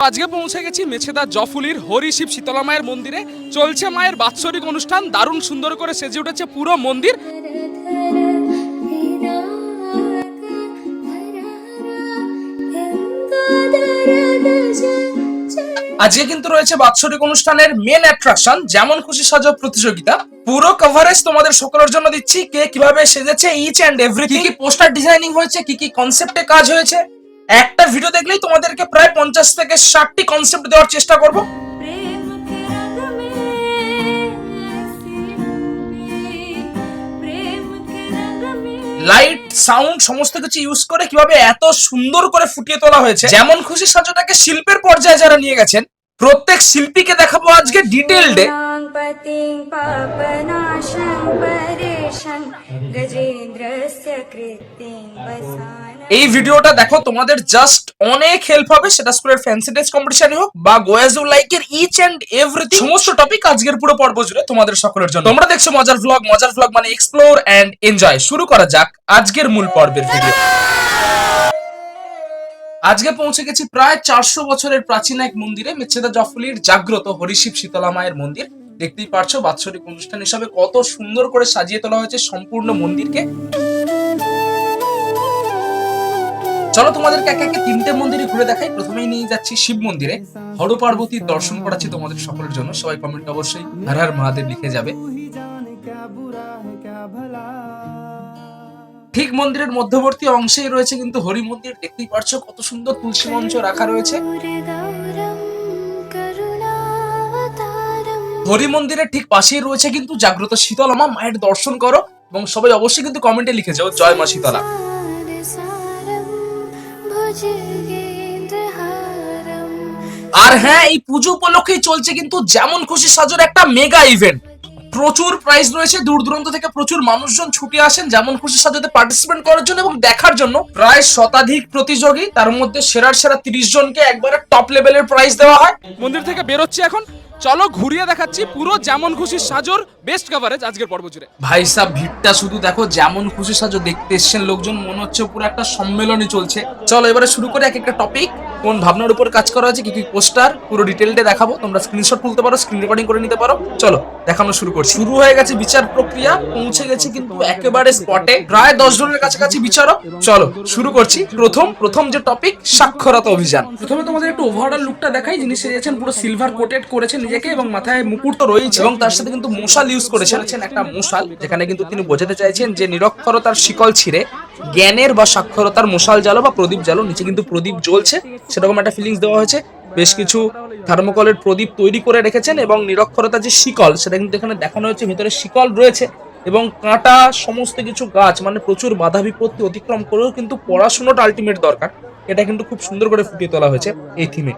আজকে পৌঁছে গেছি মেছেদা জফুলির হরি শিব শীতলা মায়ের মন্দিরে। চলছে মায়ের বাৎসরিক অনুষ্ঠান, দারুণ সুন্দর করে সেজে উঠেছে পুরো মন্দির। আজকে কিন্তু রয়েছে বাৎসরিক অনুষ্ঠানের মেন অ্যাট্রাকশন যেমন খুশি সাজো প্রতিযোগিতা। পুরো কভারেজ তোমাদের সকলের জন্য দিচ্ছি, কে কিভাবে সেজেছে, ইচ এন্ড এভরিথিং, কি পোস্টার ডিজাইনিং হয়েছে, কি কনসেপ্টে কাজ হয়েছে। একটা ভিডিও দেখলেই তোমাদেরকে প্রায় 50 থেকে 60টি কনসেপ্ট দেওয়ার চেষ্টা করব। লাইট, সাউন্ড সমস্ত কিছু ইউজ করে কিভাবে এত সুন্দর করে ফুটিয়ে তোলা হয়েছে। যেমন খুশি সাজোটাকে শিল্পের পর্যায়ে যারা নিয়ে গেছেন, প্রত্যেক শিল্পীকে দেখাবো আজকে ডিটেইলডে। এই ভিডিওটা দেখো, তোমাদের জাস্ট অনেক হেল্প হবে, সেটা স্কুলের ফ্যান্সি ড্রেস কম্পিটিশন হোক বা গোয়াজু লাইকের ইচ এন্ড এভরিথিং, সমস্ত টপিক আজকের পুরো পর্ব জুড়ে তোমাদের সকলের জন্য। তোমরা দেখছো মজার ভ্লগ মানে এক্সপ্লোর এন্ড এনজয়। শুরু করা যাক আজকের মূল পর্বের ভিডিও। আজকে পৌঁছে গেছি প্রায় 400 বছরের প্রাচীন এক মন্দিরে, মেছেদা জফুলির জাগ্রত হরিশিব শীতলা মায়ের মন্দির। দেখতেই পারছো বাৎসরিক অনুষ্ঠান হিসাবে কত সুন্দর করে সাজিয়ে তোলা হয়েছে সম্পূর্ণ মন্দিরকে। চলো তোমাদেরকে একে একে 3টে মন্দিরে ঘুরে দেখাই। প্রথমেই নিয়ে যাচ্ছি শিব মন্দিরে, হর পার্বতীর দর্শন করাচ্ছি তোমাদের সকলের জন্য। সবাই কমেন্ট অবশ্যই হর হর মহাদেব লিখে যাবে। ঠিক মন্দিরের মধ্যবর্তী অংশেই রয়েছে কিন্তু হরি মন্দির। দেখতেই পারছো কত সুন্দর তুলসী মঞ্চ রাখা রয়েছে। হরি মন্দিরের ঠিক পাশেই রয়েছে কিন্তু জাগ্রত শীতলা মা, মায়ের দর্শন করো এবং সবাই অবশ্যই কিন্তু কমেন্টে লিখে যাও জয় মা শীতলা। আর হ্যাঁ, এই পুজো উপলক্ষেই চলছে কিন্তু যেমন খুশি সাজোর একটা মেগা ইভেন্ট। প্রচুর প্রাইজ রয়েছে, দূর দূরান্ত থেকে প্রচুর মানুষজন ছুটে আসেন যেমন খুশি সাজোতে পার্টিসিপেট করার জন্য এবং দেখার জন্য। প্রায় শতাধিক প্রতিযোগী, তার মধ্যে সেরা 30 জনকে একবারে টপ লেভেলের প্রাইজ দেওয়া হয়। মন্দির থেকে বেরোচ্ছি এখন, চলো ঘুরিয়ে দেখাচ্ছি পুরো যেমন খুশি সাজোর বেস্ট কভারেজ আজকের পর্ব জুড়ে। ভাই সাহেব, ভিড়টা শুধু দেখো, যেমন খুশি সাজো দেখতে এসেছেন লোকজন, মনে হচ্ছে পুরো একটা সম্মেলনই চলছে। চলো এবারে শুরু করে এক একটা টপিক, কোন ভাবনার উপর কাজ করা হয়েছে, কি পোস্টার, পুরো ডিটেইলটা দেখাবো। তোমরা স্ক্রিনশট তুলতে পারো, স্ক্রিন রেকর্ডিং করে নিতে পারো। চলো দেখানো শুরু করছি। শুরু হয়ে গেছে বিচার প্রক্রিয়া, পৌঁছে গেছে কিন্তু একেবারে স্পটে, প্রায় 10 জনের কাছাকাছি বিচারক। চলো শুরু করছি। প্রথম যে টপিক, সাক্ষরতা অভিযান। প্রথমে তোমাদের একটু ওভারঅল লুকটা দেখাই। যিনি সেজেছেন পুরো সিলভার কোটেড করেছেন নিজেকে এবং মাথায় মুকুট তো রয়েছে এবং তার সাথে কিন্তু মশাল ইউজ করেছেন, একটা মশাল, যেখানে কিন্তু তিনি বোঝাতে চাইছেন যে নিরক্ষরতার শিকল ছিঁড়ে জ্ঞানের বা সাক্ষরতার মশাল জ্বালো বা প্রদীপ জ্বালো। নিচে কিন্তু প্রদীপ জ্বলছে, সেরকম একটা ফিলিংস দেওয়া হয়েছে। বেশ কিছু থার্মোকলের প্রদীপ তৈরি করে রেখেছেন এবং নিরক্ষরতার যে শিকল, সেটা কিন্তু এখানে দেখানো হচ্ছে। ভিতরে শিকল রয়েছে এবং কাঁটা সমস্ত কিছু গাছ, মানে প্রচুর বাধা বিপত্তি অতিক্রম করেও কিন্তু পড়াশোনাটা আলটিমেট দরকার। এটা কিন্তু খুব সুন্দর করে ফুটিয়ে তোলা হয়েছে এই থিমে।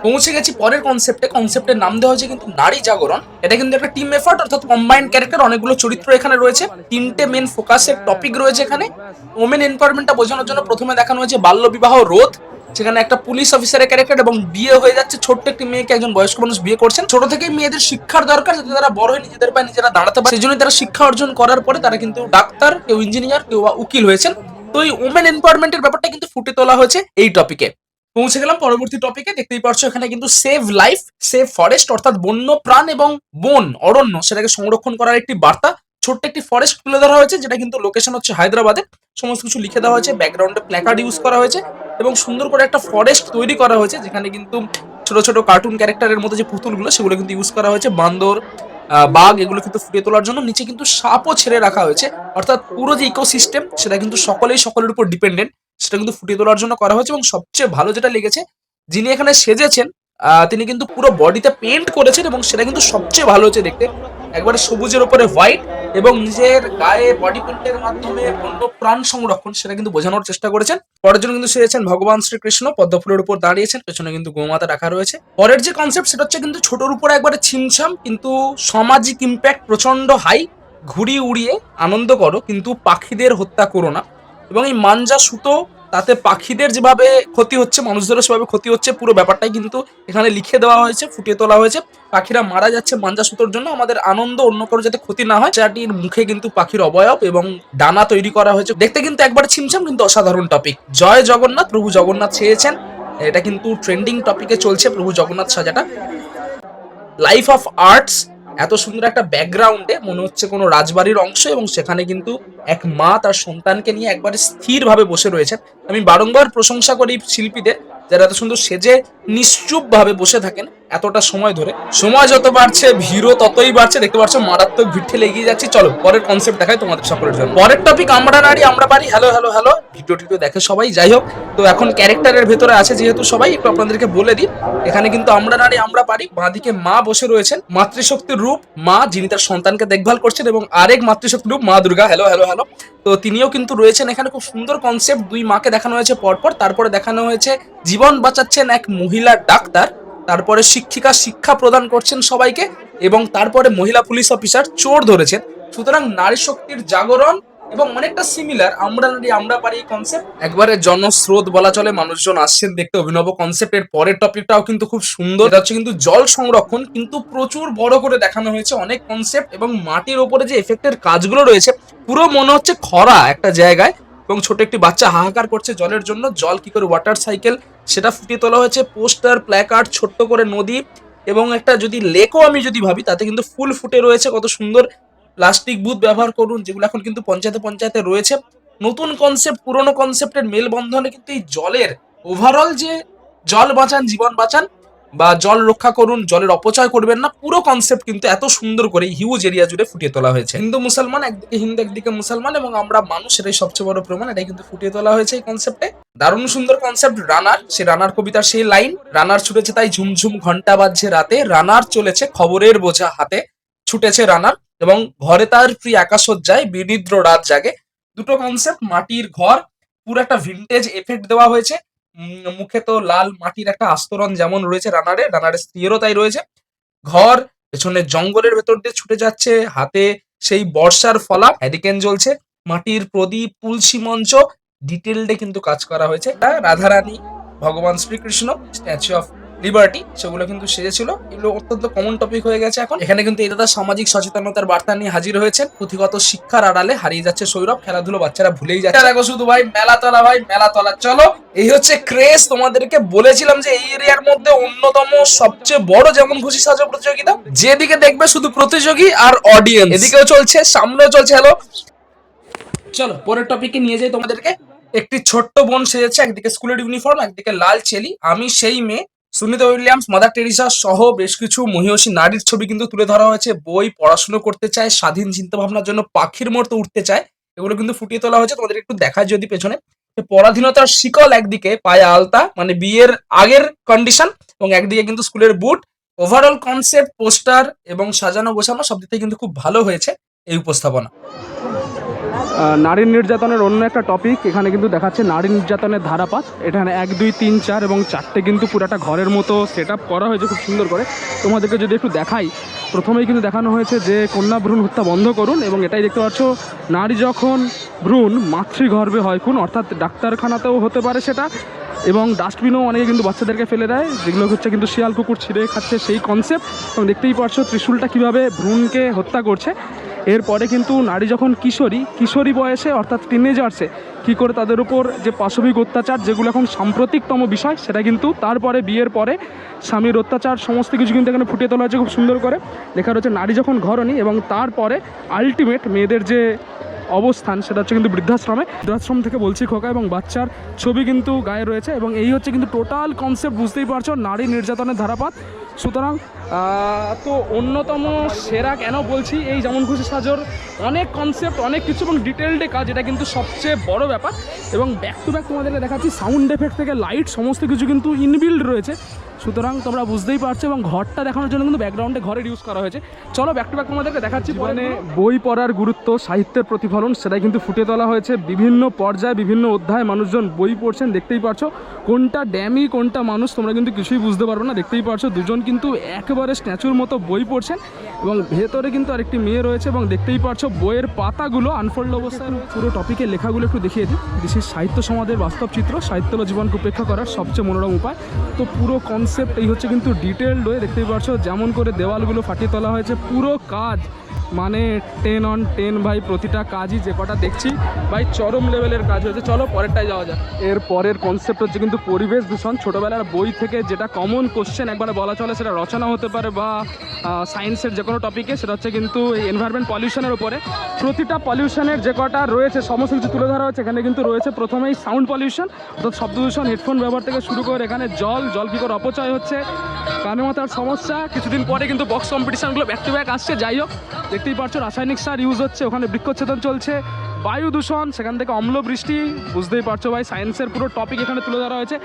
পৌঁছে গেছি পরের কনসেপ্টের নাম দেওয়া হয়েছে কিন্তু নারী জাগরণ। এটা কিন্তু একটা টিম এফার্ট, অর্থাৎ কম্বাইন্ড ক্যারেক্টার, অনেকগুলো চরিত্র এখানে রয়েছে। 3টে মেন ফোকাসের টপিক রয়েছে এখানে। ওমেন এনভায়রনমেন্টটা বোঝানোর জন্য প্রথমে দেখানো হয়েছে বাল্য বিবাহ রোধ, সেখানে একটা পুলিশ অফিসারের ক্যারেক্টার এবং বিয়ে হয়ে যাচ্ছে ছোট্ট একটি মেয়েকে একজন বয়স্ক মানুষ বিয়ে করছেন। ছোট থেকেই মেয়েদের শিক্ষার দরকার, যাতে তারা বড় হয়ে নিজেদের পায়ে নিজেরা দাঁড়াতে পারে। সেই জন্য তারা শিক্ষা অর্জন করার পরে তারা কিন্তু ডাক্তার, কেউ ইঞ্জিনিয়ার, কেউ উকিল হয়েছেন। তো এই ওমেন এনভায়রনমেন্টের ব্যাপারটা কিন্তু ফুটে তোলা হয়েছে এই টপিকে। পৌঁছে গেলাম পরবর্তী টপিকে। দেখতেই পারছো এখানে কিন্তু সেভ লাইফ, সেভ ফরেস্ট, অর্থাৎ বন্য প্রাণ এবং বন অরণ্য সেটাকে সংরক্ষণ করার একটি বার্তা। ছোট্ট একটি ফরেস্ট তুলে ধরা হয়েছে, যেটা কিন্তু লোকেশন হচ্ছে হায়দ্রাবাদে। সমস্ত কিছু লিখে দেওয়া হয়েছে, ব্যাকগ্রাউন্ডে প্ল্যাকার্ড ইউজ করা হয়েছে এবং সুন্দর করে একটা ফরেস্ট তৈরি করা হয়েছে, যেখানে কিন্তু ছোট ছোট কার্টুন ক্যারেক্টারের মতো যে পুতুলগুলো, সেগুলো কিন্তু ইউজ করা হয়েছে। বান্দর, বাঘ, এগুলো কিন্তু ফুটিয়ে তোলার জন্য। নিচে কিন্তু সাপও ছেড়ে রাখা হয়েছে, অর্থাৎ পুরো যে ইকোসিস্টেম সেটা কিন্তু সকলের উপর ডিপেন্ডেন্ট, সেটা কিন্তু ফুটিয়ে তোলার জন্য করা হয়েছে। এবং সবচেয়ে ভালো যেটা লেগেছে, যিনি এখানে সেজেছেন তিনি কিন্তু পুরো বডিতে পেইন্ট করেছেন এবং সেটা কিন্তু সবচেয়ে ভালো হচ্ছে দেখতে। একবারে সবুজের উপরে হোয়াইট এবং নিজের গায়ে বডি পেইন্টের মাধ্যমে বন্য প্রাণ সংরক্ষণ, সেটা কিন্তু বোঝানোর চেষ্টা করেছেন। পরের জন্য কিন্তু সেজেছেন ভগবান শ্রীকৃষ্ণ, পদ্ম ফুলের উপর দাঁড়িয়েছেন, পেছনে কিন্তু গোমাতা রাখা রয়েছে। পরের যে কনসেপ্ট সেটা হচ্ছে কিন্তু ছোটর উপরে একবারে ছিমছাম, কিন্তু সামাজিক ইম্প্যাক্ট প্রচন্ড হাই। ঘুড়ি উড়িয়ে আনন্দ করো, কিন্তু পাখিদের হত্যা করো না। এবং এই মাঞ্জা সুতো, তাতে পাখিদের যেভাবে ক্ষতি হচ্ছে, মানুষদেরও সেভাবে ক্ষতি হচ্ছে, পুরো ব্যাপারটাই কিন্তু এখানে লিখে দেওয়া হয়েছে, ফুটিয়ে তোলা হয়েছে। পাখিরা মারা যাচ্ছে মাঞ্জা সুতোর জন্য, আমাদের আনন্দ অন্য কারো যাতে ক্ষতি না হয়। চাটির মুখে কিন্তু পাখির অবয়ব এবং ডানা তৈরি করা হয়েছে। দেখতে কিন্তু একবার ছিমছাম, কিন্তু অসাধারণ টপিক। জয় জগন্নাথ, প্রভু জগন্নাথ চেয়েছেন এটা কিন্তু ট্রেন্ডিং টপিকে চলছে প্রভু জগন্নাথ সাজাটা। লাইফ অফ আর্টস, এত সুন্দর একটা ব্যাকগ্রাউন্ডে মনে হচ্ছে কোনো রাজবাড়ির অংশ, এবং সেখানে কিন্তু এক মা তার সন্তানকে নিয়ে একবারে স্থিরভাবে বসে রয়েছেন। আমি বারংবার প্রশংসা করি শিল্পীদের, যারা এত সুন্দর সেজে নিশ্চুপ ভাবে বসে থাকেন এতটা সময় ধরে। সময় যত বাড়ছে ভিড়ও ততই বাড়ছে, দেখতে পাচ্ছ মারাত্মক ভিড় ঠেলে এগিয়ে যাচ্ছি। চলো পরের কনসেপ্ট দেখাই তোমাদের সকলের জন্য। পরের টপিক আমরা নারী আমরা পারি। হ্যালো হ্যালো হ্যালো, ভিডিওটিও দেখে সবাই। যাই হোক, তো এখন ক্যারেক্টারের ভেতরে আছে যেহেতু সবাই, একটু আপনাদেরকে বলে দিই। এখানে কিন্তু আমরা নারী আমরা পারি, বাঁদিকে মা বসে রয়েছেন, মাতৃশক্তির রূপ মা, যিনি তার সন্তানকে দেখভাল করছেন, এবং আরেক মাতৃশক্তির রূপ মা দুর্গা। হ্যালো হ্যালো হ্যালো, তো তিনিও কিন্তু রয়েছেন এখানে। খুব সুন্দর কনসেপ্ট, দুই মাকে দেখানো হয়েছে পরপর। তারপরে দেখানো হয়েছে জীবন বাঁচাচ্ছেন এক মহিলা ডাক্তার, তারপরে শিক্ষিকা শিক্ষা প্রদান করছেন সবাইকে, এবং তারপরে মহিলা পুলিশ অফিসার চোর ধরেছেন। সুতরাং নারী শক্তির জাগরণ এবং অনেকটা সিমিলার আমরা নারী আমরা পারি কনসেপ্ট, একবারে জনস্রোত বলা চলে, মানুষজন আসছেন দেখতে অভিনব কনসেপ্ট। এর পরের টপিকটাও কিন্তু খুব সুন্দর, এটা হচ্ছে কিন্তু জল সংরক্ষণ, কিন্তু প্রচুর বড় করে দেখানো হয়েছে অনেক কনসেপ্ট, এবং মাটির ওপরে যে এফেক্টের কাজগুলো রয়েছে পুরো মনে হচ্ছে খরা একটা জায়গায়, এবং ছোট একটি বাচ্চা হাহাকার করছে জলের জন্য। জল কি করে ওয়াটার সাইকেল সেটা ফুটিয়ে তোলা হয়েছে, পোস্টার প্ল্যাকার্ড, ছোট্ট করে নদী, এবং একটা যদি লেকও আমি যদি ভাবি তাতে কিন্তু ফুল ফুটে রয়েছে, কত সুন্দর। প্লাস্টিক বুথ ব্যবহার করুন, যেগুলো এখন কিন্তু পঞ্চায়েতে পঞ্চায়েতে রয়েছে। নতুন কনসেপ্ট পুরনো কনসেপ্টের মেলবন্ধনে কিন্তু এই জলের ওভারঅল যে জল বাঁচান জীবন বাঁচান বা জল রক্ষা করুন, জলের অপচয় করবেন না, পুরো কনসেপ্ট কিন্তু এত সুন্দর করে হিউজ এরিয়া জুড়ে ফুটিয়ে তোলা হয়েছে। হিন্দু মুসলমান একদিকে, হিন্দু একদিকে মুসলমান, এবং আমরা মানুষ, এটাই সবচেয়ে বড় প্রমাণ। এটাই কিন্তু ফুটিয়ে তোলা হয়েছে এই কনসেপ্টে। দারুণ সুন্দর কনসেপ্ট। রানার, সে রানার কবিতার সেই লাইন, রানার ছুটেছে তাই ঝুমঝুম ঘন্টা বাজছে রাতে, রানার চলেছে খবরের বোঝা হাতে, ছুটেছে রানার, এবং ঘরে তার প্রিয় আকাশসজ্জায় বিনিদ্র রাত জাগে। দুটো কনসেপ্ট, মাটির ঘর, পুরো একটা ভিন্টেজ এফেক্ট দেওয়া হয়েছে। মুখে তো লাল মাটির একটা আস্তরণ যেমন রয়েছে রানারের, রানারের স্ত্রীরও তাই রয়েছে। ঘর, পেছনে জঙ্গলের ভেতর দিয়ে ছুটে যাচ্ছে, হাতে সেই বর্ষার ফলা, হ্যারিকেন জ্বলছে, মাটির প্রদীপ, তুলসী মঞ্চ, ডিটেলডে কিন্তু কাজ করা হয়েছে। রাধারানী, ভগবান শ্রীকৃষ্ণ, স্ট্যাচু অফ লিবার্টি, সেগুলো কিন্তু সেজেছিল। এগুলো অত্যন্ত কমন টপিক হয়ে গেছে এখন। এখানে কিন্তু এই দাদা সামাজিক সচেতনতার বার্তা নিয়ে হাজির হয়েছেন। পুঁথিগত শিক্ষার আড়ালে হারিয়ে যাচ্ছে সৌরভ, খেলাধুলো বাচ্চারা ভুলেই যাচ্ছে। দেখো শুধু ভাই মেলাতলা, ভাই মেলাতলা। চলো, এই হচ্ছে ক্রেজ। তোমাদেরকে বলেছিলাম যে এই এরিয়ার মধ্যে অন্যতম সবচেয়ে বড় যেমন খুশি সাজো প্রতিযোগিতা, যেদিকে দেখবে শুধু প্রতিযোগী আর অডিয়েন্স, এদিকেও চলছে সামনেও চলছে। হ্যালো, চলো পরের টপিকে নিয়ে যাই তোমাদেরকে। একটি ছোট্ট বোন সেজেছে, একদিকে স্কুলের ইউনিফর্ম, একদিকে লাল চেলি, আমি সেই মেয়ে। সুনিতা উইলিয়ামস, মাদার টেরিসা সহ বেশ কিছু মহিয়সী নারীর ছবি কিন্তু তুলে ধরা হয়েছে। বই, পড়াশুনো করতে চায়, স্বাধীন চিন্তা ভাবনার জন্য পাখির মতো উঠতে চায়, এগুলো কিন্তু ফুটিয়ে তোলা হয়েছে। তোমাদের একটু দেখায় যদি পেছনে, পরাধীনতার শিকল একদিকে, পায়ে আলতা মানে বিয়ের আগের কন্ডিশন, এবং একদিকে কিন্তু স্কুলের বুট। ওভারঅল কনসেপ্ট, পোস্টার এবং সাজানো গোছানো সব দিক থেকে কিন্তু খুব ভালো হয়েছে এই উপস্থাপনা। নারী নির্যাতনের অন্য একটা টপিক এখানে কিন্তু দেখাচ্ছে, নারী নির্যাতনের ধারাপাত। এখানে 1, 2, 3, 4 এবং 4টে কিন্তু পুরাটা ঘরের মতো সেট আপ করা হয়েছে খুব সুন্দর করে। তোমাদেরকে যদি একটু দেখাই, প্রথমেই কিন্তু দেখানো হয়েছে যে কন্যা ভ্রূণ হত্যা বন্ধ করুন, এবং এটাই দেখতে পাচ্ছ, নারী যখন ভ্রূণ মাতৃগর্ভে হয় খুন, অর্থাৎ ডাক্তারখানাতেও হতে পারে সেটা, এবং ডাস্টবিনও অনেকে কিন্তু বাচ্চাদেরকে ফেলে দেয়, যেগুলো হচ্ছে কিন্তু শিয়াল কুকুর ছিঁড়ে খাচ্ছে সেই কনসেপ্ট। এবং দেখতেই পাচ্ছ ত্রিশূলটা কীভাবে ভ্রূণকে হত্যা করছে। এরপরে কিন্তু নারী যখন কিশোরী বয়সে অর্থাৎ টিনেজার্সে কী করে তাদের উপর যে পাশবিক অত্যাচার, যেগুলো এখন সাম্প্রতিকতম বিষয়, সেটা কিন্তু তারপরে বিয়ের পরে স্বামীর অত্যাচার সমস্ত কিছু কিন্তু এখানে ফুটিয়ে তোলা হয়েছে খুব সুন্দর করে। লেখা রয়েছে নারী যখন ঘরণী, এবং তারপরে আলটিমেট মেয়েদের যে অবস্থান সেটা হচ্ছে কিন্তু বৃদ্ধাশ্রম থেকে বলছি খোকা, এবং বাচ্চার ছবি কিন্তু গায়ে রয়েছে। এবং এই হচ্ছে কিন্তু টোটাল কনসেপ্ট, বুঝতেই পারছো, নারী নির্যাতনের ধারাপাত। সুতরাং তো অন্যতম সেরা কেন বলছি, এই যেমন খুশি সাজোর অনেক কনসেপ্ট, অনেক কিছু এবং ডিটেলডে কাজ, এটা কিন্তু সবচেয়ে বড় ব্যাপার। এবং ব্যাক টু ব্যাক তোমাদেরকে দেখাচ্ছি, সাউন্ড এফেক্ট থেকে লাইট সমস্ত কিছু কিন্তু ইনবিল্ড রয়েছে। সুতরাং তোমরা বুঝতেই পারছো, এবং ঘরটা দেখানোর জন্য কিন্তু ব্যাকগ্রাউন্ডে ঘরের ইউজ করা হয়েছে। চলো ব্যাক টু ব্যাক তোমাদেরকে দেখাচ্ছি। মানে বই পড়ার গুরুত্ব, সাহিত্যের প্রতিফলন, সেটাই কিন্তু ফুটিয়ে তোলা হয়েছে। বিভিন্ন পর্যায়ে বিভিন্ন অধ্যায় মানুষজন বই পড়ছেন, দেখতেই পারছো। কোনটা ড্যামি কোনটা মানুষ তোমরা কিন্তু কিছুই বুঝতে পারবে না। দেখতেই পারছো দুজন কিন্তু একেবারে স্ট্যাচুর মতো বই পড়ছেন, এবং ভেতরে কিন্তু আরেকটি মেয়ে রয়েছে। এবং দেখতেই পারছো বইয়ের পাতাগুলো আনফোল্ড অবস্থায়। পুরো টপিকের লেখাগুলো একটু দেখিয়ে দিই। দেশের সাহিত্য সমাজের বাস্তব চিত্র, সাহিত্য জীবনকে উপেক্ষা করার সবচেয়ে মনোরম উপায়। তো পুরো কনসেপ্ট এই হচ্ছে কিন্তু ডিটেলড হয়ে, দেখতেই পারছো যেমন করে দেওয়ালগুলো ফাটিয়ে তোলা হয়েছে, পুরো কাজ মানে 10 on 10 ভাই, প্রতিটা কাজই যে কটা দেখছি ভাই চরম লেভেলের কাজ হয়েছে। চলো পরেরটাই যাওয়া যাক। এর পরের কনসেপ্ট হচ্ছে কিন্তু পরিবেশ দূষণ। ছোটোবেলার বই থেকে যেটা কমন কোশ্চেন একবারে বলা চলে, সেটা রচনা হতে পারে বা সায়েন্সের যে কোনো টপিকে, সেটা হচ্ছে কিন্তু এই এনভায়রনমেন্ট পলিউশনের উপরে। প্রতিটা পলিউশনের যে কটা রয়েছে সমস্ত কিছু তুলে ধরা হচ্ছে। এখানে কিন্তু রয়েছে প্রথমেই সাউন্ড পলিউশন, অর্থাৎ শব্দ দূষণ, হেডফোন ব্যবহার থেকে শুরু করে এখানে জল কী করে অপচয় হচ্ছে, কানে মাথার সমস্যা। কিছুদিন পরে কিন্তু বক্স কম্পিটিশনগুলো ব্যাক টু ব্যাক আসছে। যাই হোক, দেখতেই পাচ্ছ রাসায়নিক সার ইউজ হচ্ছে, ওখানে বৃক্ষচ্ছেদন চলছে, বায়ু দূষণ, সেখান থেকে অম্ল বৃষ্টি। বুঝতেই পারছো ভাই, সায়েন্সের পুরো টপিক এখানে তুলে ধরা হয়েছে।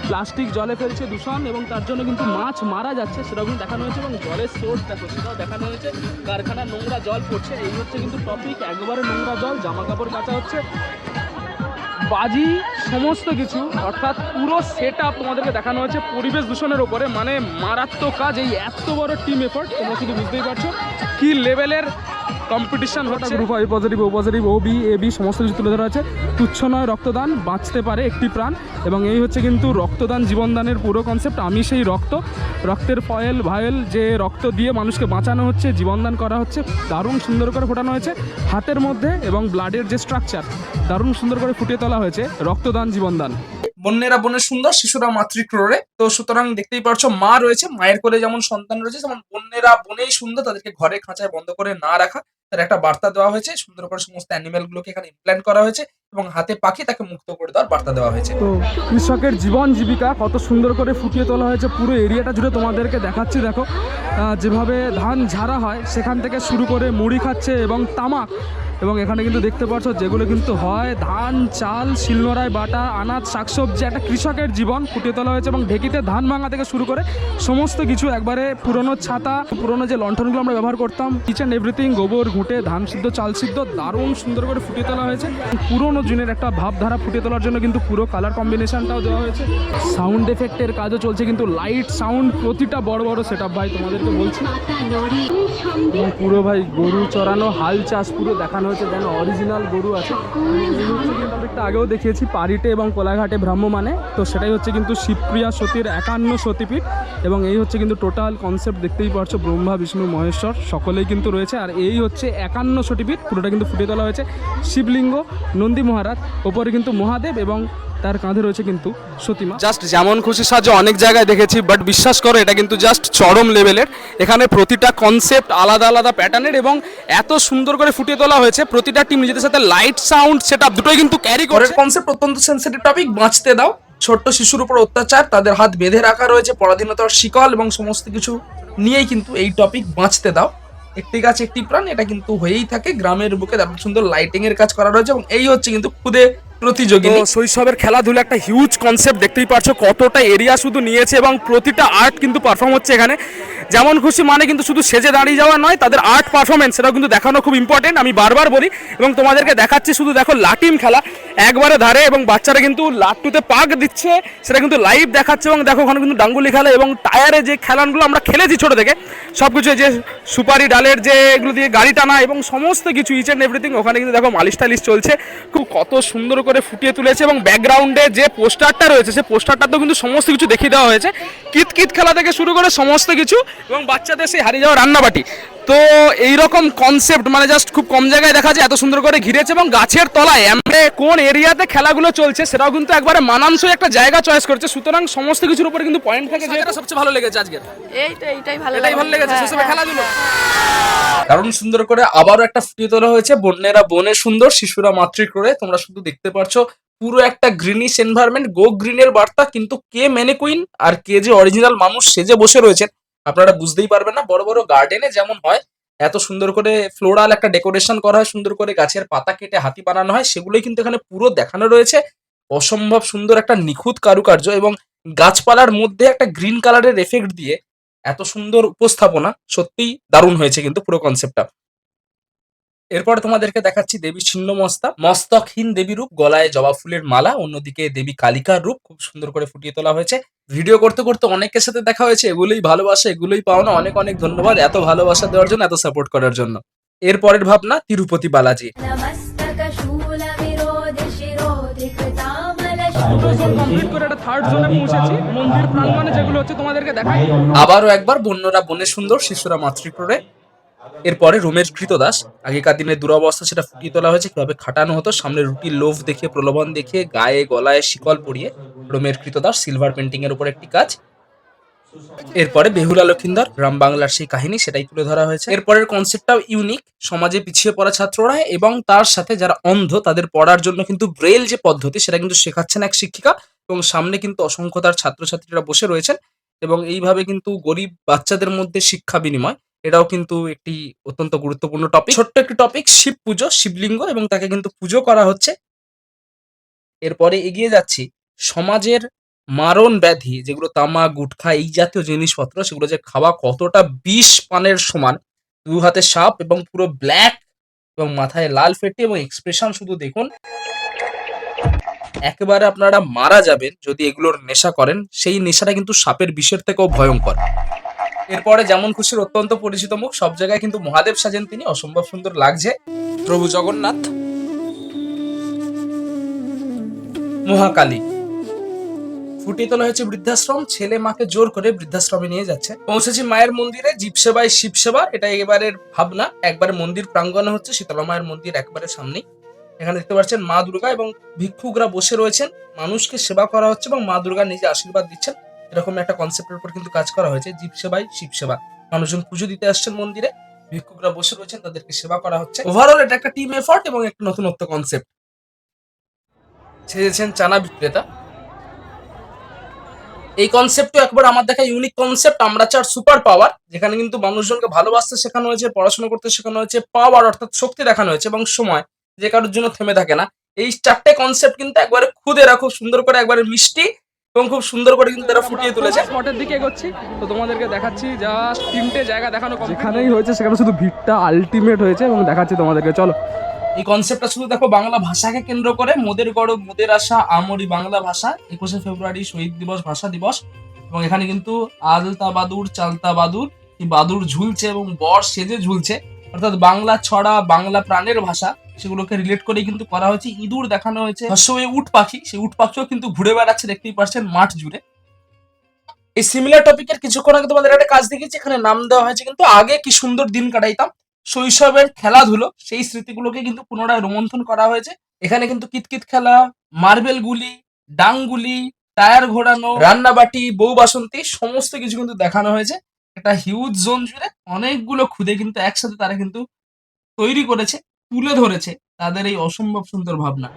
প্লাস্টিক জলে ফেলছে দূষণ এবং তার জন্য কিন্তু মাছ মারা যাচ্ছে, সেটাও কিন্তু দেখানো হয়েছে। এবং জলের সোর্স দেখো, সেটাও দেখানো হয়েছে। কারখানার নোংরা জল পড়ছে, এই হচ্ছে কিন্তু টপিক। একবারে নোংরা জল, জামা কাপড় কাচা হচ্ছে, বাজি, সমস্ত কিছু, অর্থাৎ পুরো সেট আপ তোমাদেরকে দেখানো হয়েছে পরিবেশ দূষণের ওপরে। মানে মারাত্মক কাজ, এই এত বড় টিম এফোর্ট, তোমরা শুধু বুঝতেই পারছো কি লেভেলের কম্পিটিশন হচ্ছে। Group I positive, O positive, O B, A B সমস্ত কিছু তুলে ধরা আছে। তুচ্ছ নয় রক্তদান, বাঁচতে পারে একটি প্রাণ। এবং এই হচ্ছে কিন্তু রক্তদান, জীবনদানের পুরো কনসেপ্ট। আমি সেই রক্তের ভায়েল যে রক্ত দিয়ে মানুষকে বাঁচানো হচ্ছে, জীবনদান করা হচ্ছে, দারুণ সুন্দর করে ফোটানো হয়েছে হাতের মধ্যে। এবং ব্লাডের যে স্ট্রাকচার দারুণ সুন্দর করে ফুটিয়ে তোলা হয়েছে, রক্তদান, জীবনদান। বন্যেরা বনে সুন্দর, শিশুরা মাতৃক্রোড়ে। তো সুতরাং দেখতেই পারছো, মা রয়েছে, মায়ের কোলে যেমন সন্তান রয়েছে, যেমন বন্যেরা বনেই সুন্দর, তাদেরকে ঘরে খাঁচায় বন্ধ করে না রাখা, তার একটা বার্তা দেওয়া হয়েছে। সুন্দর করে সমস্ত অ্যানিমেল গুলোকে এখানে ইমপ্ল্যান্ট করা হয়েছে এবং হাতে পাখি তাকে মুক্ত করে দেওয়ার বার্তা দেওয়া হয়েছে। তো কৃষকের জীবন জীবিকা কত সুন্দর করে ফুটিয়ে তোলা হয়েছে পুরো এরিয়াটা জুড়ে। তোমাদেরকে দেখাচ্ছি, দেখো যেভাবে ধান ঝাড়া হয় সেখান থেকে শুরু করে মুড়ি খাচ্ছে এবং তামাক। এবং এখানে কিন্তু দেখতে পাচ্ছ যেগুলো কিন্তু হয় ধান, চাল, শিলনোড়ায় বাটা, আনাজ, শাকসবজি, একটা কৃষকের জীবন ফুটিয়ে তোলা হয়েছে। এবং ঢেকিতে ধান ভাঙা থেকে শুরু করে সমস্ত কিছু, একবারে পুরনো ছাতা, পুরনো যে লণ্ঠনগুলো আমরা ব্যবহার করতাম, ইচ অ্যান্ড এভরিথিং, গোবর, ঘুঁটে, ধান সিদ্ধ, চাল সিদ্ধ, দারুণ সুন্দর করে ফুটিয়ে তোলা হয়েছে। পুরনো দিনের একটা ভাবধারা ফুটিয়ে তোলার জন্য কিন্তু পুরো কালার কম্বিনেশনটাও দেওয়া হয়েছে। সাউন্ড এফেক্টের কাজও চলছে কিন্তু, লাইট, সাউন্ড, প্রতিটা বড় বড় সেট আপ ভাই তোমাদেরকে বলছি। এবং পুরো ভাই গরু চড়ানো, হাল চাষ পুরো দেখানো হয়েছে, যেন অরিজিনাল গরু আছে। একটা আগেও দেখিয়েছি পারিটে এবং কোলাঘাটে ভ্রাম্যমানে। তো সেটাই হচ্ছে কিন্তু শিবপ্রিয়া সতীর 51 সতীপীঠ। এবং এই হচ্ছে কিন্তু টোটাল কনসেপ্ট, দেখতেই পারছো ব্রহ্মা, বিষ্ণু, মহেশ্বর সকলেই কিন্তু রয়েছে। আর এই হচ্ছে 51 সতীপীঠ, পুরোটা কিন্তু ফুটিয়ে তোলা হয়েছে। শিবলিঙ্গ, নন্দী মহারাজ, ওপরে কিন্তু মহাদেব এবং তার কাঁধে রয়েছে কিন্তু সতীমা। জাস্ট যেমন খুশি সাজে অনেক জায়গায় দেখেছি, বাট বিশ্বাস করো এটা কিন্তু জাস্ট চরম লেভেলের। এখানে প্রতিটা কনসেপ্ট আলাদা আলাদা প্যাটার্নের এবং এত সুন্দর করে ফুটিয়ে তোলা হয়েছে। প্রতিটা টিম নিজেদের সাথে লাইট, সাউন্ড, সেটআপ দুটোই কিন্তু ক্যারি করে। কনসেপ্ট অত্যন্ত সেন্সিটিভ টপিক, বাঁচতে দাও। ছোট্ট শিশুর উপর অত্যাচার, তাদের হাত বেঁধে রাখা রয়েছে, পরাধীনতার শিকল এবং সমস্ত কিছু নিয়েই কিন্তু এই টপিক, বাঁচতে দাও। একটি গাছ একটি প্রাণ, এটা কিন্তু হয়েই থাকে গ্রামের বুকে। তারপর সুন্দর লাইটিং এর কাজ করা রয়েছে এবং এই হচ্ছে কিন্তু খুদে প্রতিযোগিনী। শৈশবের খেলাধুলা একটা হিউজ কনসেপ্ট, দেখতেই পাচ্ছ কতটা এরিয়া শুধু নিয়েছে এবং প্রতিটা আর্ট কিন্তু পারফর্ম হচ্ছে এখানে। যেমন খুশি মানে কিন্তু শুধু সেজে দাঁড়িয়ে যাওয়া নয়, তাদের আর্ট পারফরমেন্স সেটাও কিন্তু দেখানো খুব ইম্পর্টেন্ট, আমি বারবার বলি। এবং তোমাদেরকে দেখাচ্ছি, শুধু দেখো লাটিম খেলা একবারে ধারে, এবং বাচ্চারা কিন্তু লাট্টুতে পাক দিচ্ছে, সেটা কিন্তু লাইভ দেখাচ্ছে। এবং দেখো ওখানে কিন্তু ডাঙ্গুলি খেলা এবং টায়ারে যে খেলাগুলো আমরা খেলেছি ছোটো থেকে, সব কিছু, যে সুপারি ডালের যে এগুলো দিয়ে গাড়ি টানা এবং সমস্ত কিছু, ইচ অ্যান্ড এভরিথিং। ওখানে কিন্তু দেখো মালিশ টালিশ চলছে, খুব কত সুন্দর করে ফুটিয়ে তুলেছে। এবং ব্যাকগ্রাউন্ডে যে পোস্টারটা রয়েছে, সেই পোস্টারটাতেও কিন্তু সমস্ত কিছু দেখিয়ে দেওয়া হয়েছে, কিত খেলা থেকে শুরু করে সমস্ত কিছু, এবং বাচ্চাদের সেই হারিয়ে যাওয়া রান্নাবাটি। তো এইরকম কনসেপ্ট মানে জাস্ট খুব কম জায়গায় দেখা যায়, এত সুন্দর করে ঘিরেছে। এবং গাছের তলায় এমনি কোন এরিয়াতে খেলাগুলো চলছে সেটাও কিন্তু একবারে মানানসই একটা জায়গা চয়েস করছে। সুতরাং সমস্ত কিছুর উপরে কিন্তু পয়েন্ট থাকে। যেটা সবচেয়ে ভালো লেগেছে আজকে, এইটাই ভালো লেগেছে সেসব খেলাধুলো। কারণ সুন্দর করে আবারও একটা ফুটিয়ে তোলা হয়েছে, বন্যেরা বনে সুন্দর, শিশুরা মাতৃক্রোড়ে। তোমরা শুধু দেখতে পারছো পুরো একটা গ্রিনিশ এনভায়রনমেন্ট, গো গ্রিনের বার্তা। কিন্তু কে ম্যানিকুইন আর কে যে অরিজিনাল মানুষ সেজে বসে রয়েছেন আপনারা বুঝতেই পারবেন না। বড় বড় গার্ডেনে যেমন হয় এত সুন্দর করে ফ্লোরাল একটা ডেকোরেশন করা হয়, সুন্দর করে গাছের পাতা কেটে হাতি বানানো হয়, সেগুলোই কিন্তু এখানে পুরো দেখানো রয়েছে। অসম্ভব সুন্দর একটা নিখুঁত কারুকার্য এবং গাছপালার মধ্যে একটা গ্রিন কালারের এফেক্ট দিয়ে এত সুন্দর উপস্থাপনা, সত্যিই দারুণ হয়েছে কিন্তু পুরো কনসেপ্টটা। এরপর তোমাদেরকে দেখাচ্ছি দেবী ছিন্নমস্তা, মস্তকহীন দেবী রূপ, গলায় জবা ফুলের মালা, অন্যদিকে দেবী কালিকার রূপ খুব সুন্দর করে ফুটিয়ে তোলা হয়েছে। ভিডিও করতে করতে অনেকের সাথে দেখা হয়েছে, এগুলোই ভালোবাসা, এগুলোই পাওনা। অনেক অনেক ধন্যবাদ এত ভালোবাসা দেওয়ার জন্য, এত সাপোর্ট করার জন্য। এরপরের ভাবনা তিরুপতি বালাজি। কমপ্লিট করে একটা থার্ড জোনে পৌঁছেছি, মন্দির প্রাঙ্গণে যেগুলো হচ্ছে তোমাদেরকে দেখাই। আবারও একবার বন্যরা বনে সুন্দর, শিশুরা মাতৃক্রোড়ে। এরপরে রোমের কৃতদাস, আগেকার দিনের দুরবস্থা সেটা ফুটিয়ে তোলা হয়েছে, কিভাবে খাটানো হতো, সামনে রুটির লোভ দেখিয়ে, প্রলোভন দেখিয়ে, গায়ে গলায় শিকল পরিয়ে। রোমের কৃতদাস সিলভার পেন্টিং এর উপর একটি কাজ। এরপরে বেহুলা লক্ষিন্দর, গ্রাম বাংলার সেই কাহিনী, সেটাই তুলে ধরা হয়েছে। এরপরের কনসেপ্টটাও ইউনিক, সমাজে পিছিয়ে পড়া ছাত্ররা এবং তার সাথে যারা অন্ধ তাদের পড়ার জন্য কিন্তু ব্রেল যে পদ্ধতি সেটা কিন্তু শেখাচ্ছেন এক শিক্ষিকা, এবং সামনে কিন্তু অসংখ্য তার ছাত্রছাত্রীরা বসে রয়েছেন, এবং এইভাবে কিন্তু গরিব বাচ্চাদের মধ্যে শিক্ষা বিনিময়, এটাও কিন্তু একটি অত্যন্ত গুরুত্বপূর্ণ টপিক। ছোট্ট একটি টপিক, শিব পুজো, শিবলিঙ্গ, এবং তাকে কিন্তু পুজো করা হচ্ছে। এরপরে এগিয়ে যাচ্ছি, সমাজের মারণ ব্যাধি যেগুলো তামাক, গুটখা এই জাতীয় জিনিসপত্র, সেগুলো যে খাওয়া কতটা বিষ পানের সমান। দু হাতে সাপ এবং পুরো ব্ল্যাক, এবং মাথায় লাল ফেটে, এবং এক্সপ্রেশন শুধু দেখুন, একেবারে আপনারা মারা যাবেন যদি এগুলোর নেশা করেন। সেই নেশাটা কিন্তু সাপের বিষের থেকেও ভয়ঙ্কর। এরপরে যেমন খুশির অত্যন্ত পরিচিত মুখ, সব জায়গায় কিন্তু মহাদেব সাজেন তিনি, অসম্ভব সুন্দর লাগছে প্রভু জগন্নাথ। মহাকালী, ফুটিয়ে তোলা হয়েছে বৃদ্ধাশ্রম, ছেলে মাকে জোর করে বৃদ্ধাশ্রমে নিয়ে যাচ্ছে। পৌঁছেছি মায়ের মন্দিরে, জীব সেবায় শিব সেবা, এটা এবারের ভাবনা। একবারে মন্দির প্রাঙ্গণে হচ্ছে, শীতলা মায়ের মন্দির একবারে সামনেই। এখানে দেখতে পাচ্ছেন মা দুর্গা এবং ভিক্ষুকরা বসে রয়েছেন, মানুষকে সেবা করা হচ্ছে এবং মা দুর্গা নিজে আশীর্বাদ দিচ্ছেন। এরকম একটা কনসেপ্টের উপর কিন্তু কাজ করা হয়েছে, জীব সেবায় শিব সেবা। মানুষজন পুজো দিতে আসছেন মন্দিরে, ভিক্ষুকরা বসে রয়েছেন, তাদেরকে সেবা করা হচ্ছে। ওভারঅল এটা একটা টিম এফর্ট এবং একটা নতুনত্ব কনসেপ্ট। ছেড়েছেন চানা বিক্রেতা, এই কনসেপ্টও একবার আমার দেখা ইউনিক কনসেপ্ট। আমরা চার সুপার পাওয়ার, যেখানে কিন্তু মানুষজনকে ভালোবাসতে শেখানো হয়েছে, পড়াশোনা করতে শেখানো হয়েছে, পাওয়ার অর্থাৎ শক্তি দেখানো হয়েছে, এবং সময় যে কারোর জন্য থেমে থাকে না। এই চারটে কনসেপ্ট কিন্তু একবারে খুদেরা খুব সুন্দর করে, একবারে মিষ্টি এবং খুব সুন্দর করে কিন্তু তারা ফুটিয়ে তুলেছে। স্পটের দিকে এগোচ্ছি, তো তোমাদেরকে দেখাচ্ছি জাস্ট তিনটে জায়গা দেখানো, যেখানেই হয়েছে সেখানে শুধু ভিড়টা আলটিমেট হয়েছে, এবং দেখাচ্ছি তোমাদেরকে, চলো। এই কনসেপ্টটা শুধু দেখো বাংলা ভাষাকে কেন্দ্র করে, মোদের গড় মোদের আশা আমরি বাংলা ভাষা, 21শে ফেব্রুয়ারি শহীদ দিবস, ভাষা দিবস, এবং এখানে কিন্তু আলতা বাদুর, চালতা বাদুর, এই বাদুর ঝুলছে এবং বর সেজে ঝুলছে, অর্থাৎ বাংলা ছড়া, বাংলা প্রাণের ভাষা, সেগুলোকে রিলেট করেই কিন্তু করা হয়েছে। ইঁদুর দেখানো হয়েছে, হর্ষই উট পাখি, সেই উট পাখিও কিন্তু ঘুরে বেড়াচ্ছে, দেখতেই পাচ্ছেন মাঠ জুড়ে। এই সিমিলার টপিকের কিছুক্ষণ আগে তোমাদের একটা কাজ দেখেছি, এখানে নাম দেওয়া হয়েছে কিন্তু আগে কি সুন্দর দিন কাটাইতাম, শৈশবের খেলাধুলো, সেই স্মৃতিগুলোকে কিন্তু পুনরায় রোমন্থন করা হয়েছে। এখানে কিন্তু কিতকিত খেলা, মার্বেল গুলি, ডাংগুলি, টায়ার ঘোরানো, রান্নাবাটি, বউ বাসন্তী, সমস্ত কিছু কিন্তু দেখানো হয়েছে। একটা হিউজ জোন জুড়ে অনেকগুলো খুদে কিন্তু একসাথে তারা কিন্তু তৈরি করেছে, তুলে ধরেছে তাদের এই অসম্ভব সুন্দর ভাবনা।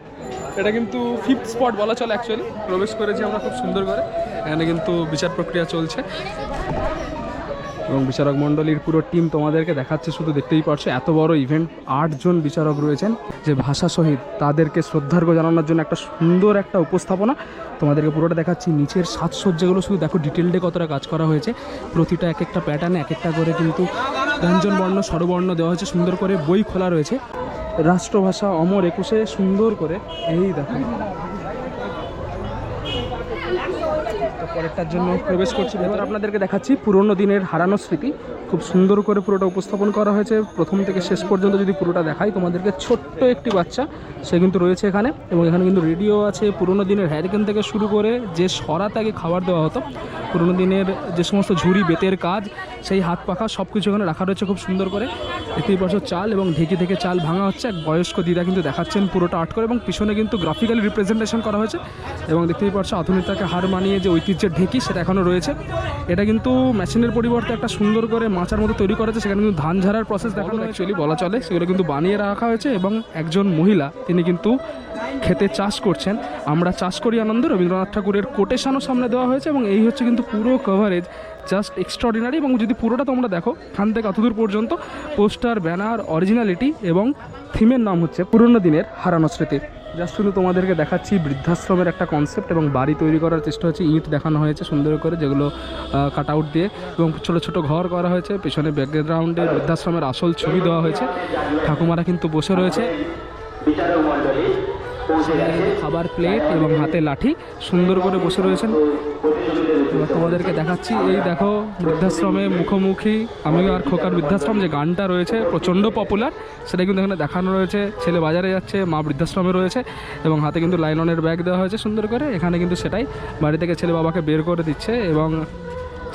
এটা কিন্তু ফিফথ স্পট বলা চলে, অ্যাকচুয়ালি প্রবেশ করেছি আমরা খুব সুন্দর করে। এখানে কিন্তু বিচার প্রক্রিয়া চলছে, এবং বিচারক মণ্ডলীর পুরো টিম তোমাদেরকে দেখাচ্ছে, শুধু দেখতেই পারছো এত বড় ইভেন্ট, 8 জন বিচারক রয়েছেন, যে ভাষা শহীদ তাদেরকে শ্রদ্ধার্ঘ জানানোর জন্য একটা সুন্দর একটা উপস্থাপনা। তোমাদেরকে পুরোটা দেখাচ্ছি, নিচের সাজসজ্জাগুলো শুধু দেখো ডিটেলডে কতটা কাজ করা হয়েছে, প্রতিটা এক একটা প্যাটার্নে এক একটা করে কিন্তু ব্যঞ্জন বর্ণ, স্বরবর্ণ দেওয়া হয়েছে, সুন্দর করে বই খোলা রয়েছে, রাষ্ট্রভাষা অমর 21-এ সুন্দর করে। এই দেখো পরেরটার জন্য প্রবেশ করছি। এবার আপনাদেরকে দেখাচ্ছি পুরোনো দিনের হারানো স্মৃতি, খুব সুন্দর করে পুরোটা উপস্থাপন করা হয়েছে, প্রথম থেকে শেষ পর্যন্ত যদি পুরোটা দেখাই তোমাদেরকে। ছোট্ট একটি বাচ্চা সে কিন্তু রয়েছে এখানে, এবং এখানে কিন্তু রেডিও আছে, পুরোনো দিনের হ্যারিকেন থেকে শুরু করে যে সরাতে আগে খাবার দেওয়া হতো, পুরোনো দিনের যে সমস্ত ঝুড়ি, বেতের কাজ, সেই হাত পাখা সব কিছু এখানে রাখা রয়েছে খুব সুন্দর করে। দেখতেই পাচ্ছ চাল এবং ঢেকি থেকে চাল ভাঙা হচ্ছে, এক বয়স্ক দিদা কিন্তু দেখাচ্ছেন পুরোটা আর্ট করে, এবং পিছনে কিন্তু গ্রাফিক্যালি রিপ্রেজেন্টেশন করা হয়েছে, এবং দেখতেই পাচ্ছ আধুনিকতাকে হার মানিয়ে যে ঐতিহ্যের ঢেকি সেটা এখনও রয়েছে। এটা কিন্তু মেশিনের পরিবর্তে একটা সুন্দর করে মাচার মতো তৈরি করা হয়েছে, সেখানে কিন্তু ধান ঝাড়ার প্রসেস দেখানো অ্যাকচুয়ালি বলা চলে, সেগুলো কিন্তু বানিয়ে রাখা হয়েছে, এবং একজন মহিলা তিনি কিন্তু খেতে চাষ করছেন। আমরা চাষ করি আনন্দ, রবীন্দ্রনাথ ঠাকুরের কোটেশনও সামনে দেওয়া হয়েছে, এবং এই হচ্ছে কিন্তু পুরো কভারেজ, জাস্ট এক্সট্রাঅর্ডিনারি। এবং যদি পুরোটা তোমরা দেখো এখান থেকে অতদূর পর্যন্ত, পোস্টার, ব্যানার, অরিজিনালিটি, এবং থিমের নাম হচ্ছে পুরনো দিনের হারানো স্মৃতি। জাস্ট শুধু তোমাদেরকে দেখাচ্ছি বৃদ্ধাশ্রমের একটা কনসেপ্ট, এবং বাড়ি তৈরি করার চেষ্টা হচ্ছে, ইট দেখানো হয়েছে সুন্দর করে, যেগুলো কাট আউট দিয়ে, এবং ছোটো ছোটো ঘর করা হয়েছে, পেছনে ব্যাকগ্রাউন্ডে বৃদ্ধাশ্রমের আসল ছবি দেওয়া হয়েছে, ঠাকুমারা কিন্তু বসে রয়েছে, খাবার প্লেট এবং হাতে লাঠি সুন্দর করে বসে রয়েছেন। এবার তোমাদেরকে দেখাচ্ছি, এই দেখো বৃদ্ধাশ্রমে মুখোমুখি আমি আর খোকার বৃদ্ধাশ্রম, যে গানটা রয়েছে প্রচণ্ড পপুলার, সেটা কিন্তু এখানে দেখানো রয়েছে। ছেলে বাজারে যাচ্ছে, মা বৃদ্ধাশ্রমে রয়েছে, এবং হাতে কিন্তু লাইলনের ব্যাগ দেওয়া হয়েছে সুন্দর করে। এখানে কিন্তু সেটাই বাড়ি থেকে ছেলে বাবাকে বের করে দিচ্ছে, এবং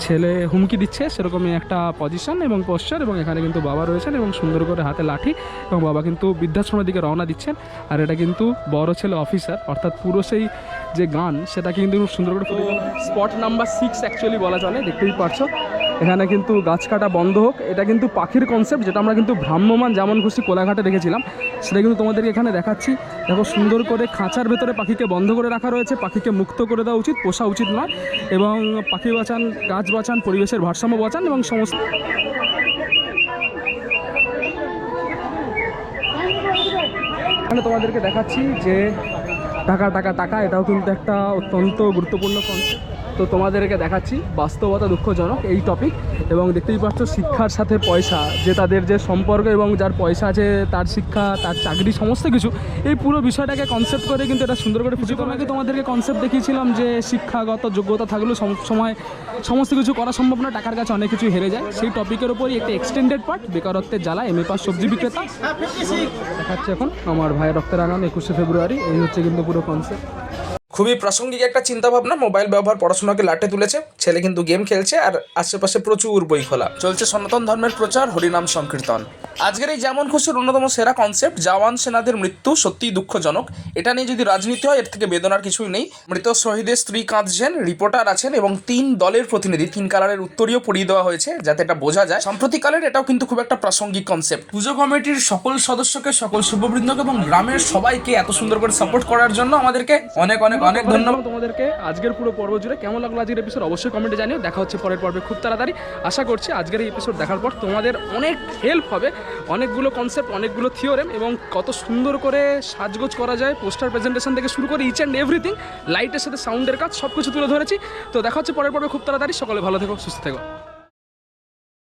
ছেলে হুমকি দিচ্ছে সেরকমই একটা পজিশন এবং পোস্টার, এবং এখানে কিন্তু বাবা রয়েছেন এবং সুন্দর করে হাতে লাঠি, এবং বাবা কিন্তু বৃদ্ধাশ্রমের দিকে রওনা দিচ্ছেন। আর এটা কিন্তু বড় ছেলে অফিসার, অর্থাৎ পুরো সেই যে গান সেটা কিন্তু খুব সুন্দর করে ফুটে স্পট নাম্বার 6 অ্যাকচুয়ালি বলা চলে। দেখতেই পাচ্ছ এখানে কিন্তু গাছ কাটা বন্ধ হোক, এটা কিন্তু পাখির কনসেপ্ট, যেটা আমরা কিন্তু ভ্রাম্যমান যেমন খুশি কোলাঘাটে দেখেছিলাম, সেটা কিন্তু তোমাদেরকে এখানে দেখাচ্ছি। দেখো সুন্দর করে খাঁচার ভেতরে পাখিকে বন্ধ করে রাখা রয়েছে। পাখিকে মুক্ত করে দেওয়া উচিত, পোষা উচিত নয়। এবং পাখি বাঁচান, গাছ বাঁচান, পরিবেশের ভারসাম্য বাঁচান এবং সমস্ত। এখানে তোমাদেরকে দেখাচ্ছি যে টাকা টাকা টাকা, এটাও কিন্তু একটা অত্যন্ত গুরুত্বপূর্ণ কনসেপ্ট। তো তোমাদেরকে দেখাচ্ছি বাস্তবতা দুঃখজনক এই টপিক, এবং দেখতেই পাচ্ছ শিক্ষার সাথে পয়সা, যে তাদের যে সম্পর্ক এবং যার পয়সা আছে তার শিক্ষা, তার চাকরি, সমস্ত কিছু, এই পুরো বিষয়টাকে কনসেপ্ট করে কিন্তু এটা সুন্দর করে ফুটে তোলা। তোমাদেরকে কনসেপ্ট দেখিয়েছিলাম যে শিক্ষাগত যোগ্যতা থাকলেও সময় সমস্ত কিছু করা সম্ভব না, টাকার কাছে অনেক কিছু হেরে যায়। সেই টপিকের উপরই একটা এক্সটেন্ডেড পার্ট, বেকারত্বের জ্বালা, এমএ পাস সবজি বিক্রেতা। দেখাচ্ছে এখন আমার ভাইয়ের রক্তের আগান 21শে ফেব্রুয়ারি, এই হচ্ছে কিন্তু পুরো কনসেপ্ট। খুবই প্রাসঙ্গিক একটা চিন্তা ভাবনা। মোবাইল ব্যবহার পড়াশোনাকে লাটে তুলেছে, ছেলে কিন্তু গেম খেলছে আর আশেপাশে প্রচুর বই খোলা। চলছে সনাতন ধর্মের প্রচার, হরিনাম সংকীর্তন। আজকের এই যেমন খুশির অন্যতম সেরা কনসেপ্ট জওয়ান সেনাদের মৃত্যু সত্যিই দুঃখজনক। এটা নিয়ে যদি রাজনীতি হয় এর থেকে বেদনার কিছুই নেই। মৃত শহীদের স্ত্রী কাঁদছেন, রিপোর্টার আছেন এবং 3 দলের প্রতিনিধি 3 কালারের উত্তরীয় পড়িয়ে দেওয়া হয়েছে যাতে এটা বোঝা যায় সাম্প্রতিককালের। এটাও কিন্তু খুব একটা প্রাসঙ্গিক কনসেপ্ট। পুজো কমিটির সকল সদস্যকে, সকল শুভবৃন্দকে এবং গ্রামের সবাইকে এত সুন্দর করে সাপোর্ট করার জন্য আমাদেরকে অনেক অনেক অনেক ধন্যবাদ। তোমাদেরকে আজকের পুরো পর্ব জুড়ে কেমন লাগলো আজকের এপিসোড অবশ্যই কমেন্টে জানিও। দেখা হচ্ছে পরের পর্বে খুব তাড়াতাড়ি। আশা করছি আজকের এই এপিসোড দেখার পর তোমাদের অনেক হেল্প হবে, অনেকগুলো কনসেপ্ট, অনেকগুলো থিওরেম, এবং কত সুন্দর করে সাজগোজ করা যায় পোস্টার প্রেজেন্টেশন থেকে শুরু করে ইচ অ্যান্ড এভরিথিং, লাইটের সাথে সাউন্ডের কাজ সব কিছু তুলে ধরেছি। তো দেখা হচ্ছে পরের পর্বে খুব তাড়াতাড়ি। সকলে ভালো থেকো, সুস্থ থেকো।